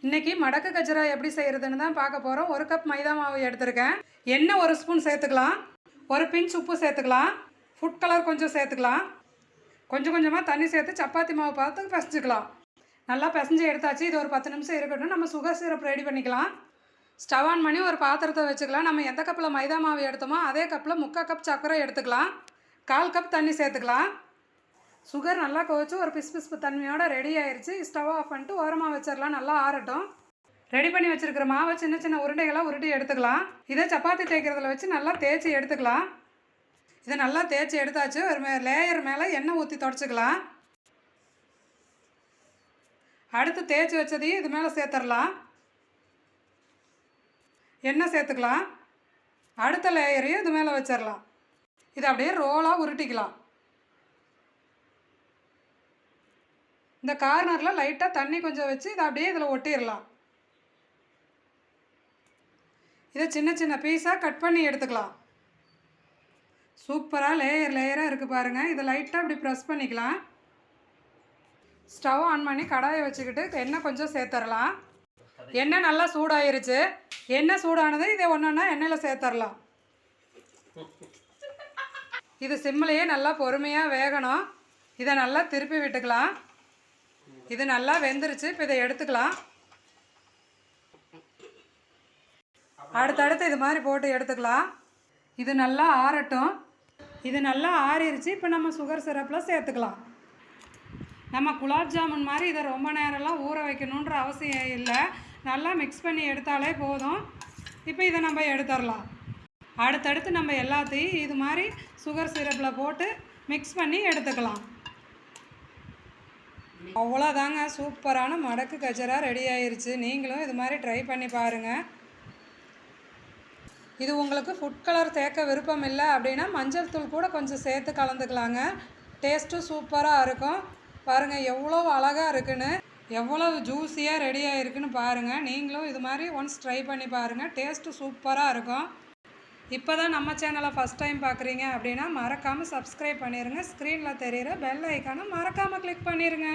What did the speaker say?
இன்றைக்கி மடக்கு கஜ்ஜரா எப்படி செய்கிறதுன்னு தான் பார்க்க போகிறோம். 1 கப் மைதா மாவு எடுத்திருக்கேன். எண்ணெய் 1 ஸ்பூன் சேர்த்துக்கலாம். ஒரு பிஞ்ச் உப்பு சேர்த்துக்கலாம். ஃபுட் கலர் கொஞ்சம் சேர்த்துக்கலாம். கொஞ்சம் கொஞ்சமாக தண்ணி சேர்த்து சப்பாத்தி மாவு பார்த்து பிசைஞ்சிக்கலாம். நல்லா பிசைஞ்சு எடுத்தாச்சு. இது ஒரு 10 நிமிஷம் இருக்கட்டும். நம்ம சுகர் சிரப் ரெடி பண்ணிக்கலாம். ஸ்டவ் ஆன் பண்ணி ஒரு பாத்திரத்தை வச்சுக்கலாம். நம்ம எந்த கப்பில் மைதா மாவு எடுத்தோமோ அதே கப்பில் 3/4 கப் சர்க்கரை எடுத்துக்கலாம். 1/4 கப் தண்ணி சேர்த்துக்கலாம். சுகர் நல்லா கொதிச்சு ஒரு பிசு தன்மையோட ரெடி ஆயிடுச்சு. ஸ்டவ் ஆஃப் பண்ணிட்டு ஓரமாக வச்சிடலாம். நல்லா ஆறட்டும். ரெடி பண்ணி வச்சுருக்கிற மாவை சின்ன சின்ன உருண்டைகளாக உருட்டி எடுத்துக்கலாம். இதை சப்பாத்தி தேய்க்கிறதுல வச்சு நல்லா தேய்ச்சி எடுத்துக்கலாம். இதை நல்லா தேய்ச்சி எடுத்தாச்சு. ஒரு லேயர் மேலே எண்ணெய் ஊற்றி தொடச்சிக்கலாம். அடுத்து தேய்ச்சி வச்சதையும் இது மேலே சேர்த்துடலாம். எண்ணெய் சேர்த்துக்கலாம். அடுத்த லேயரையும் இது மேலே வச்சிடலாம். இதை அப்படியே ரோலாக உருட்டிக்கலாம். இந்த கார்னரில் லைட்டாக தண்ணி கொஞ்சம் வச்சு இதை அப்படியே இதில் ஒட்டிடலாம். இதை சின்ன சின்ன பீஸாக கட் பண்ணி எடுத்துக்கலாம். சூப்பராக லேயராக இருக்குது பாருங்கள். இதை லைட்டாக அப்படி ப்ரெஸ் பண்ணிக்கலாம். ஸ்டவ் ஆன் பண்ணி கடாயை வச்சுக்கிட்டு எண்ணெய் கொஞ்சம் சேர்த்துடலாம். எண்ணெய் நல்லா சூடாயிருச்சு. எண்ணெய் சூடானது இதை ஒன்றா எண்ணெயில் சேர்த்துடலாம். இது சிம்மிலேயே நல்லா பொறுமையாக வேகணும். இதை நல்லா திருப்பி விட்டுக்கலாம். இது நல்லா வெந்துருச்சு. இப்போ இதை எடுத்துக்கலாம். அடுத்தடுத்து இது மாதிரி போட்டு எடுத்துக்கலாம். இது நல்லா ஆறட்டும். இது நல்லா ஆறிடுச்சு. இப்போ நம்ம சுகர் சிரப்பில் சேர்த்துக்கலாம். நம்ம குலாப் ஜாமுன் மாதிரி இதை ரொம்ப நேரம்லாம் ஊற வைக்கணுன்ற அவசியம் இல்லை. நல்லா மிக்ஸ் பண்ணி எடுத்தாலே போதும். இப்போ இதை நம்ம எடுத்துடலாம். அடுத்தடுத்து நம்ம எல்லாத்தையும் இது மாதிரி சுகர் சிரப்பில் போட்டு மிக்ஸ் பண்ணி எடுத்துக்கலாம். அவ்வளோதாங்க, சூப்பரான மடக்கு கஜ்ஜரா ரெடி ஆயிடுச்சு. நீங்களும் இது மாதிரி ட்ரை பண்ணி பாருங்கள். இது உங்களுக்கு ஃபுட் கலர் சேர்க்க விருப்பம் இல்லை அப்படின்னா மஞ்சள் தூள் கூட கொஞ்சம் சேர்த்து கலந்துக்கலாங்க. டேஸ்ட்டும் சூப்பராக இருக்கும். பாருங்கள் எவ்வளோ அழகாக இருக்குன்னு, எவ்வளோ ஜூஸியாக ரெடி ஆகிருக்குன்னு பாருங்கள். நீங்களும் இது மாதிரி ஒன்ஸ் ட்ரை பண்ணி பாருங்கள். டேஸ்ட்டு சூப்பராக இருக்கும். இப்போ தான் நம்ம சேனலை ஃபஸ்ட் டைம் பார்க்குறீங்க அப்படின்னா மறக்காமல் சப்ஸ்கிரைப் பண்ணிடுங்க. ஸ்க்ரீனில் தெரிகிற பெல் ஐக்கானை மறக்காமல் கிளிக் பண்ணிடுங்க.